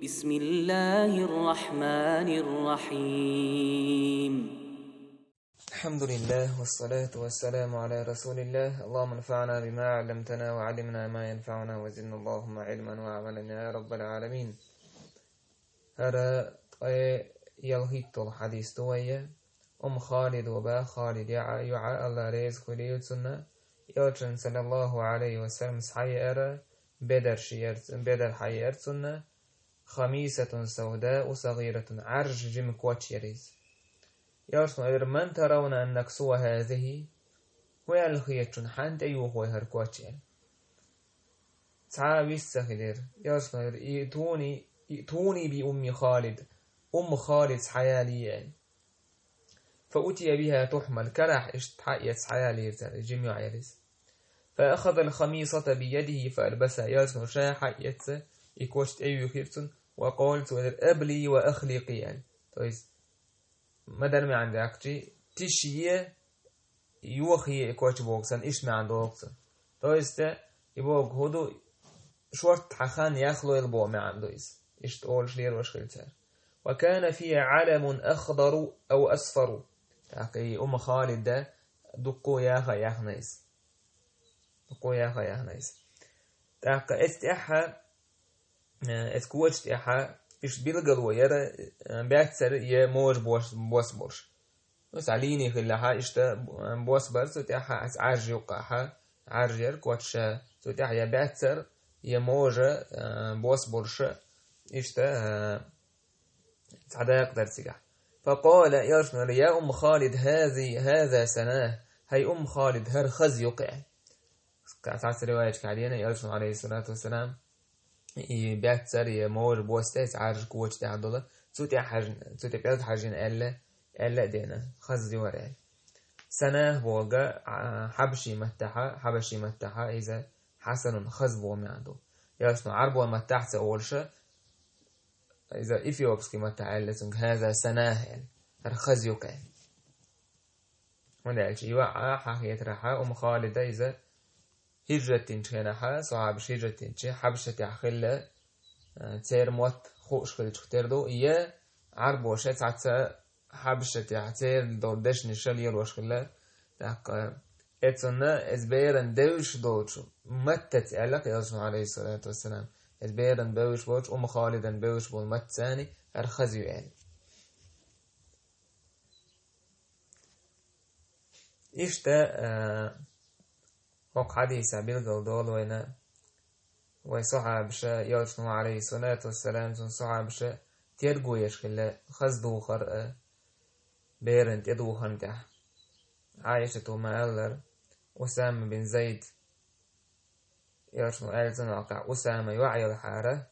بسم الله الرحمن الرحيم. الحمد لله والصلاة والسلام على رسول الله. اللهم انفعنا بما علمتنا وعلمنا ما ينفعنا وزدنا اللهم علما وعملا يا رب العالمين. هذا يلهيت الحديث توية خالد وبا خالد يعى الله ريز كليل سنة يوتشن صلى الله عليه وسلم سحيئر بدر حيئر سنة خميسة سوداء صغيرة عرج جم كواتش يريز يارسون من ترون أن نكسو هذه ويالخيتشن حانت أيوه هو هركواتش تعاوي السخدر يارسون يتوني بأم خالد خالد حيالي فأتي بها تحمل كرح اشتحيت حيالي جميع يريز فأخذ الخميصة بيده فألبسها يارسون شاحيت يكوشت أيوه خيرتون وقالت أبلي وأخلقي يعني مدر ما عندك تشيه يوخي كوتش بوكسن إيش ما عندك يبوك هدو شورت حخان يخلو البو ما عنده إيش تقول شلير وشخلتها وكان في علم أخضر أو أصفر تاقي خالد ده دقو ياخا يخنيس تاقي استيحا اسكوتش تيحا إيش بيلقل ويرى بيكسر يموج بوس بس عليني خلاها إشتا بوس برس تيحا عرج يقاها عرجر كوتشا تيحا يبيكسر يموج بوس برش إشتا تعدا يقدر تيجح فقال يا خالد هذا سناه هي خالد هر خز يقع كعساس رواية كعلينا يرسل عليه الصلاة والسلام بيكسر يمور بوستيس عارج كوتش تاع دولة سوتي بيض حاجين ألا دينا خزي وراه سنة بوغا حبشي متحا إذا حسن خزبو معدو ياسنو عربو متحت أولشة إذا إثيوبسكي متحا هذا سنة يعني خزيو كان ونالش يوعى حقيت رحا خالدة إذا هجرتين شينها صعب هجرتين شي حبشة يحخل تير موت خوش خلي تختردو إياه عربو شيء تعطى حبشة يحتير دو دشن الشليل وشخلا تاق اتسنا ازبيرن دوش دوش متت ألق يرسل عليه الصلاة والسلام ازبيرن دوش بوش خالدا بوش بول مت ثاني أرخزيو يعني إشتا وق حديث بيلقل دول وينا ويصحى بشا يرسل عليه الصلاة والسلام صحى بشا تيرجو يشكل خزدو خرق بيرنت يدو خنتح عايشة ما ألر أسامة بن زيد يرسل ألزن وقع أسامة يوعي الحارة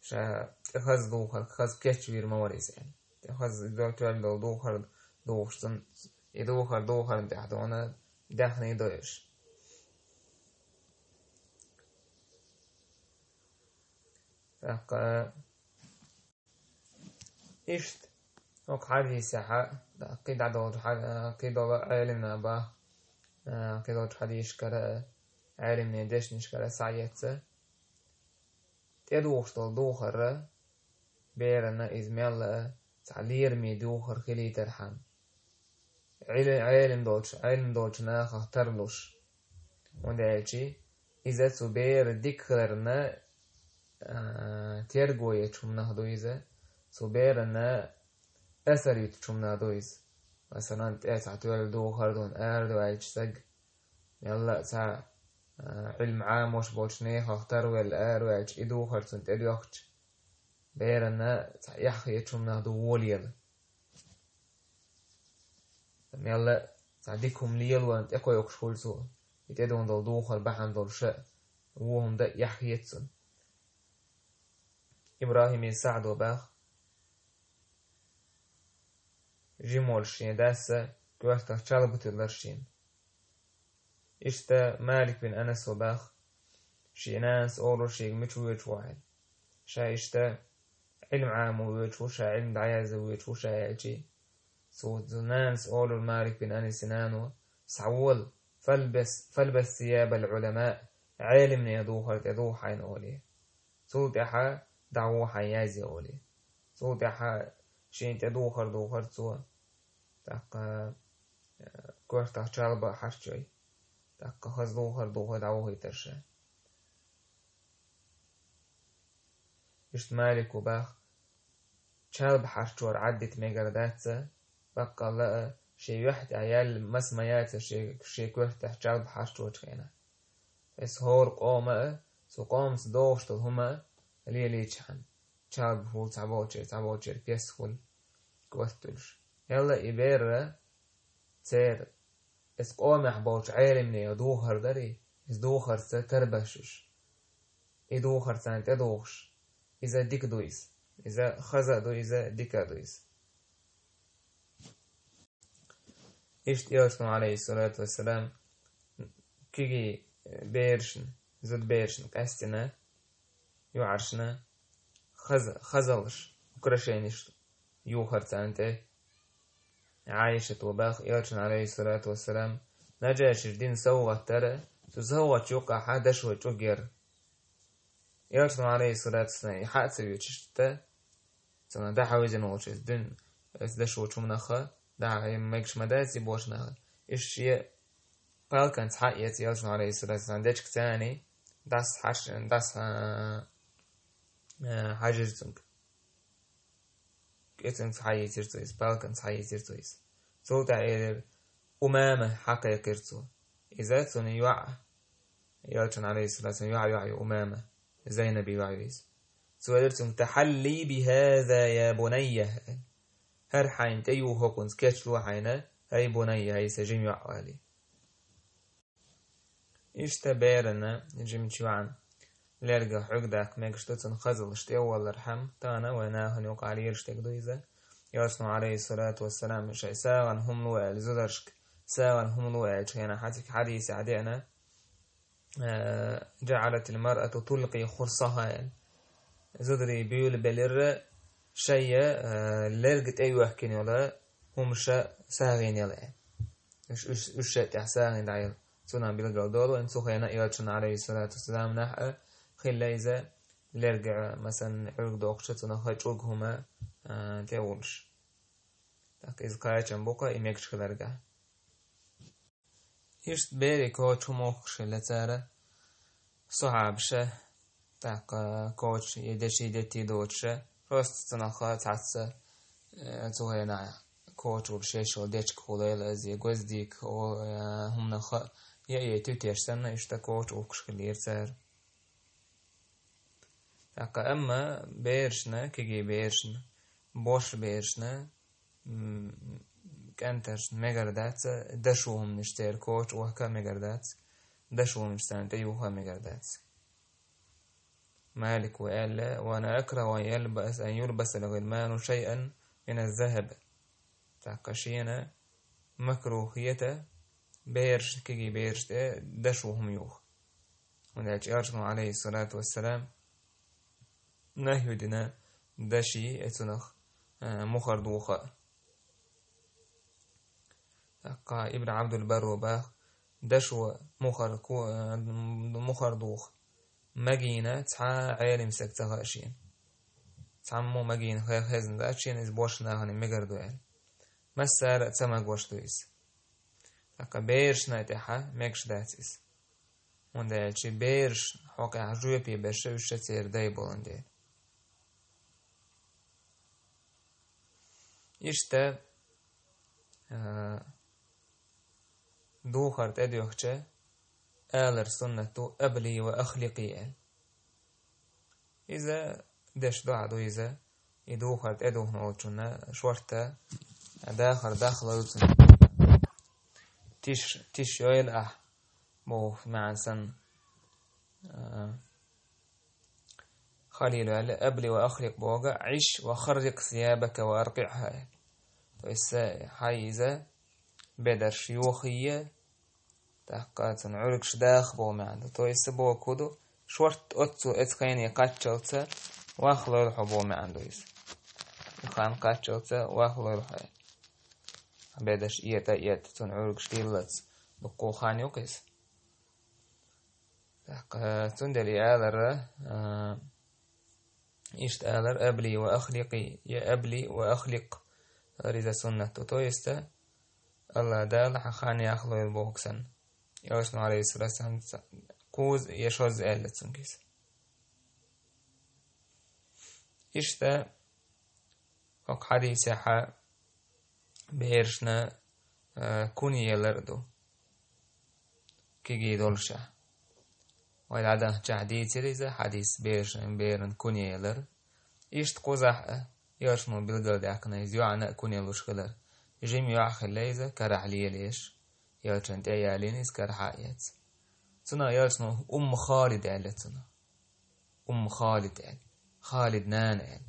شا خزدو خرق خز كتشوير موريس يعني خز دو خرق دوشتن يدو خرق تحتونا دخني دوش إشت وق حديث حق قيد عدود قيد علمنا با قيد حديث كرا علمنا دش نشكرا سعيتة تدوخ دوخر بيرنا إزميل تعلير مي دوخر خلي ترحم علم دوتش ناخ ترلوش وندالشي إذا سبير ديكرنا تيرجوية شم نهدو إذا سبيرنا أثريت شم نهدو إذا مثلا تأسع تولي دو خردون أردو عيشتق يلا سا علم عام وش بوشنيخ اختار والآر وعيش إدو خردون تأدو أختش بيرنا يحخي شم نهدو ووليل يلا سعديكم ليل وانت اقوى يكشخول سوء يتأدون دو خر بحن دول شاء وهم دا يحخي يتسن إبراهيم سعد وباخ جيمول شين داسة كوارتا شالبت اللرشين إشتا مالك بن أنس وباخ شينانس أولو شيق متويج واحد شا إشتا علم عام ويجو شا علم دعياز ويجو شا يأجي سود نانس أولو مالك بن أنس نانو سعول فلبس ثياب العلماء عالم يدوخر يدوح عين أوليه سود إحا دعوه حيازي أولي صوت يحا شين تدوخر تو تاق كورتا شالبا حرشوي تاق خز دوخر دعوه يترشا إشت مالك وباخ شالب حرشور عدت ميقرداتسا بقى لقى شي واحد عيال مسميات شي كورتا شالب حرشور خينا اس هور قومة سو قوم سدوشت هما اللي يتشحن شالب هو تعبوتشير بيسخل كوستلش يلا إبيرة تير اس قوم يحبوش عالمني يدوخر داري اس دوخر تربشش يدوخر سانت يدوخش إذا ديك دويس إذا خزا دو إذا ديكا دويس إشت يوسف عليه الصلاة والسلام كيجي بيرشن زود بيرشن كاستنا يعرشنا خزلش وكرشينش يوخر تانته عايشة وباخ يوسف عليه الصلاة والسلام نجاش دين سوغة ترى تزهوة يوقع حدش وجوغير يوسف عليه الصلاة والسلام يحاتسو يوشتا سنة دا حويزي نوشيس دين دش وشمنخا دا ميكش مدازي بوشنخا إش يه بالكن تحقيت يوسف عليه الصلاة والسلام ديشك تاني داس حاجزتنك كيتن تحقيت يرتويس بالكن تحقيت يرتويس سوتا إيدر أمامة حقا يكرتو إذا تون يوع يوسف عليه الصلاة والسلام يوع أمامة زينب يوعيس سوالرتم تحلي بهذا يا بني هر حين تيوه كنت كتلو حينا هاي بني هاي سجيم يعوالي اشتبارنا جيم تشوعن لرجع حقدك ميكشتوتن خزل اشتي أول رحم تانا وناهن يوقع لي يرشتك دويزة يوسف عليه الصلاة والسلام شيء ساغن هم لوال زدرشك ساغن هم لوال شينا حتك حديث عدينا جعلت المرأة تلقي خرصها زدري بيول بلر شيء لرجت أيوه كني ولا هم شا ساغين يلا إيش شيء تحساغين دايل سنا بيلقوا دولو إن سخينا يوتشن عليه الصلاة والسلام نحق خلا إذا لرجع مثلا عرق دوقشة نخرج عرقهما تقولش تاك إذا كايتشن بوكا إميكش خلرجع إيش بيري كوتش موخش لتارة صعبشة تاك كوتش يدتي دوتشة راست تنخا تعسى سخينا كوتش وبشيش وديتش كوليل زي جوزديك أو هم نخا يتوتيش سنة إشتكوت وكش خلير سار تاقا أما بيرشنا كيجي بيرشنا بوش بيرشنا كانترش ميغردات دشوهم نشتير كوت وهكا ميغردات دشوهم نشتان تيوها ميغردات مالك وقال وانا أكره أن يلبس الغلمان شيئا من الذهب تاقا شينا مكروهيته بيرش كيجي بيرش دشوهم يوخ ونالج أرجم عليه الصلاة والسلام نهي دنا دشي اتنخ مخر دوخا قا ابن عبد البر وباخ دشو مخر دوخ مجينة تسعى عالم سكتها أشين تعمو مجين خزن داشين إز بوشنا هني مجردو عال مسار تسمى وشتويس تاكا بيرش نايتها ميكش داتيس وندالشي بيرش حوكا عجوية بي بيرش وشتير داي بولندي إشتا دوخر تديوخشة آلر سنة أبلي وأخلقي إذا دش دعدو إذا يدوخر تدوخ نوتشنا شورتا داخل يوتن تيش يويل بو مع سن خليل أبلي وأخلق بوغا عش وخرق ثيابك وأرقعها فإسا حيزة بدر شيوخية تحقات عرقش داخ بو معنا فإسا بو كودو شورت أتو إتخيني قاتشلتا واخلو يلحو بو معنا يخان قاتشلتا واخلو يلحو بدش إيتا تون عرقش ديلت بقو خاني وقيس تحقات تندلي آلر إشت آلر أبلي وأخلقي يا أبلي وأخلق ريزا سنة تويستا الله دال حخاني أخلو البوكسن يوشنو عليه الصلاة والسلام كوز يشوز آلت سنكيس إشتا وق حديث حا بيرشنا كوني يلردو كيجي دولشا ويلعدا حديث ريزا حديث بيرشن بيرن كوني يلر إشت قوزح يوشنو بلغل داكنا يزيوعنا كوني لوشغلر جيم يوعخ الليزة كرح لي ليش يوشن تيالينيس كرح آيات سنة يوشنو خالد آلتنا خالد آل خالد نان آل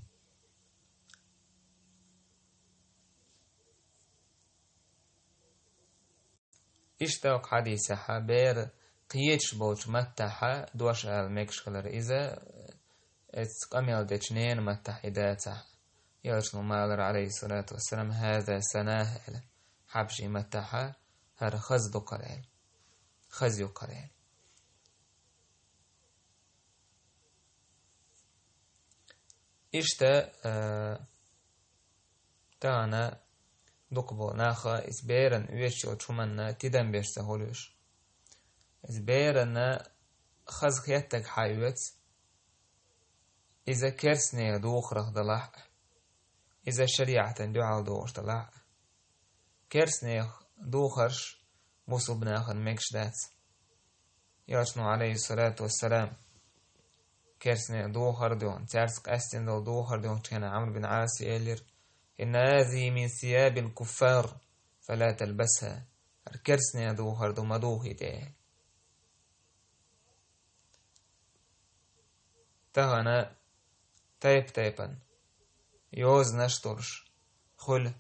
إشتاق حديث حبير قيتش بوش متاحة دوش المكش خلر إذا اتقميل دجنين متحدات يوشنو مالر عليه الصلاة والسلام هذا سناه حبشي متاحة هر خزدو قرال خزيو قرال إشتا تانا دقبو ناخا إسبيرن ويشو تشومنا تدن بيرسا هولوش إسبيرن خز خياتك حيوت إذا كرسني دوخرخ دلح إذا شريعة دعال دوش دلح كرسني دوخرش مصوب ناخن مكش دات ياشنو عليه الصلاة والسلام كرسني دوخر دون تارسك أستن دو دوخر دون كان عمرو بن عاص إلير إن هذه من ثياب الكفار فلا تلبسها الكرسني دوخر دو مدوخي تيه تهنا تايبن يوز نشترش خل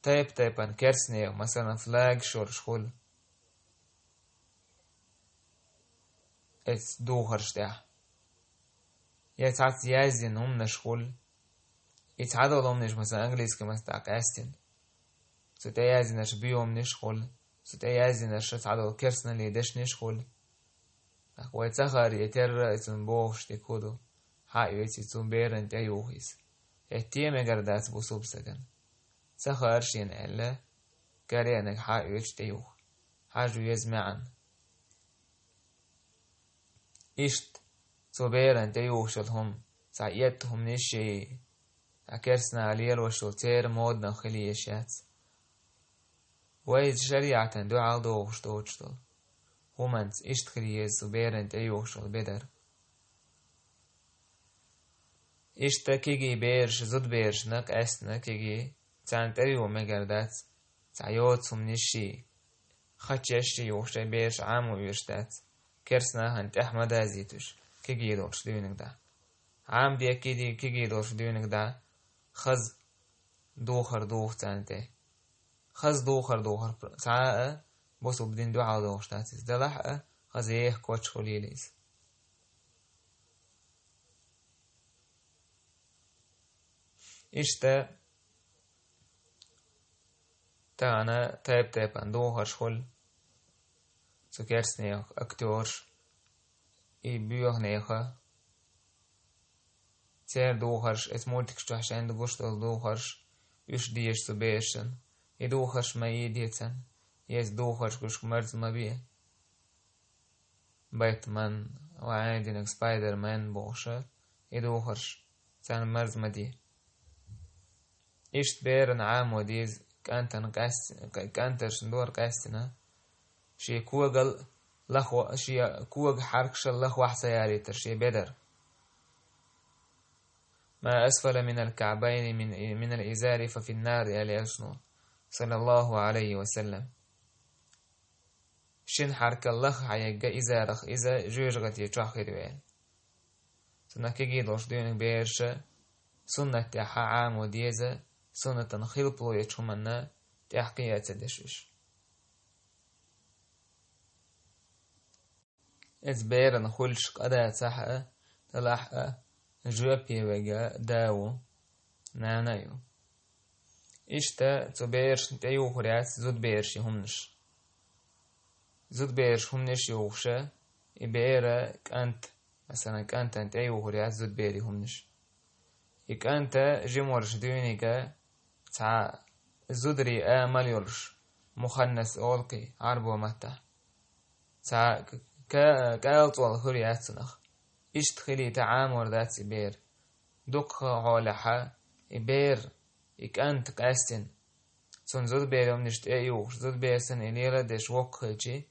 تايبن كرسني مثلا فلاج شورش خل اتس دوخرش ده يتعط يازين هم نشخل يتعادل هم نش مثلا انجليز كمستاق استن سوت يازين نش بيوم نشخل سوت يازين نش تعادل كرسنا اللي دش نشخل ويتسخر يتر اتن بوخش تكودو حايو يتسون بيرن تيوخيس اتيم اگردات بوسوب سكن سخر شين الا كارينك حايو يتيوخ حاجو يزمعن إشت صبيرن تيوخشلهم سعيتهم نشي أكرسنا عليل وشلتير مودنا خليشات وإذ شريعة دعال دوخش دوشتل همانت إشت خليز صبيرن تيوخشل بدر إشت كيجي بيرش زد بيرش نق أسنا كيجي تان تريو مگردات سعيوتهم نشي خطشي يوخش بيرش عامو يشتات كرسنا هنت أحمد أزيتوش كيجي دوش ديونك دا عام دي كيجي دوش ديونك دا خز دوخر دوخ تانتي خز دوخر ساعة بوسو بدين دعا دوش تاتيس دلح خز ايه كوتش خليليس إشتا تانا تايب دوخر شخل سو كرسنيخ أكتورش إي بيوخ نيخا تير دوخرش اتمولتكش تحشين دوغشتل دوخرش يش ديش سو بيشن يدوخرش ما يديتن يس دوخرش كش مرز ما بيه بايتمان وعندك سبايدر مان بوخشة يدوخرش تان مرز ما دي إشت بيرن عام وديز كانترش ندور قاستنا شي كوغل لخو شي كوغ حركش لخو حسياري شي بدر ما أسفل من الكعبين من الإزار ففي النار يا أشنو صلى الله عليه وسلم شن حرك اللخ عيقا إزارخ إذا جوجغت يتشاخي دوين سنة كيجي دوش ديونك بيرشة سنة تحا عام وديزة سنة خلطلو يتشمنا تحقية تدشوش إزبيرن خلش قدا تحا تلحقا جوابي وجا داو نانايو إشتا تبيرش نتايو خريات زود بيرشي همنش زود بيرش همنش يوخشا إبيرا كانت مثلا كانت نتايو خريات زود بيري همنش يك أنت جمورش دينيك تع زدري آمل يرش مخنس أولقي عربو متى تع كالطول خريات سنخ اشتخلي تعامر ذات بير دق عولحة بير يك أنت قاستن سن زود بيرم نشت أيوش زود بيسن إليرا دش وقخيجي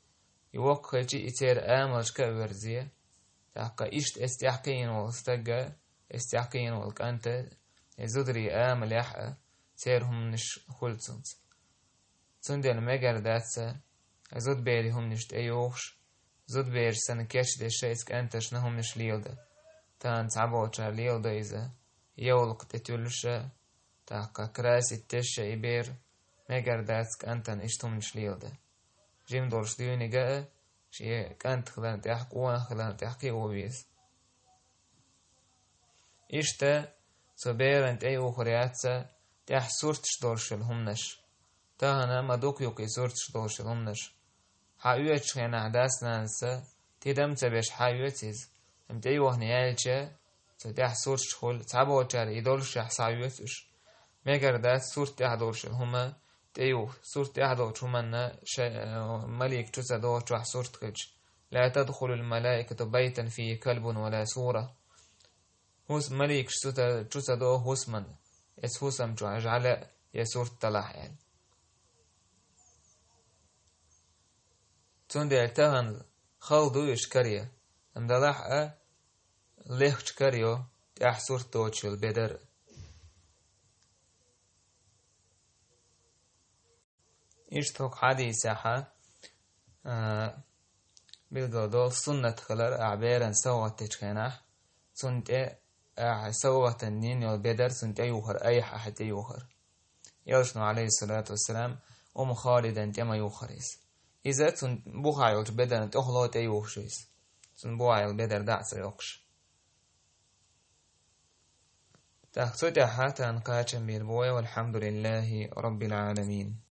يوقخيجي إتير آملش كأورزيه تحقا إشت استحقين والستقى استحقين والكأنت زدري آمل يحقى تيرهم نش خلصنس سندل مجر داتسا زود بيرهم نشت أيوش زود بير سن كيش دي شيسك أنتش نهم نش ليلده تان تعبوشا ليلده إذا يولق تتولشا تحقا كراس التشا إبير مجر داتسك أنتن إشتهم نش ليلده جيم دورش ديوني جاء شيء كانت خلان تحق وانا خلان تحقي وبيس إشتا صبير أنت أي أخرياتسا تح صورتش دورش الهمنش تهنا ما دوك يوكي صورتش دورش الهمنش حاويتش خينا عداس نانسا تيدم تبيش حاويتيز أمت أي وهنيالشا تح صورتش خل تعبو تشار إدولش حساويتش ميجر دات صورت تح دورش الهما تيو صورت أحد شمنا ملك تسدو تروح صورت كج لا تدخل الملائكة بيتا فيه كلب ولا صورة هوس ملك تسدو هوسمن اس هوسم جعل يا صورت طلع يعني تندي التهن خلدو يشكريا ام دلح ليخ شكريو تح صورت توتشل بدر إشتوك حديثها بالقدول سنة خلر أعبيرا سوى تشكينه سنة سوى تنين يالبدر سنة يوخر أي حد يوخر يلشنو عليه الصلاة والسلام خالدا تما يوخريس إذا سنة بوخا يلش بدر تأخلو تيوخشيس سنة بوخا يالبدر دعس يوخش تأخذتها تنقاشا بالبوي والحمد لله رب العالمين.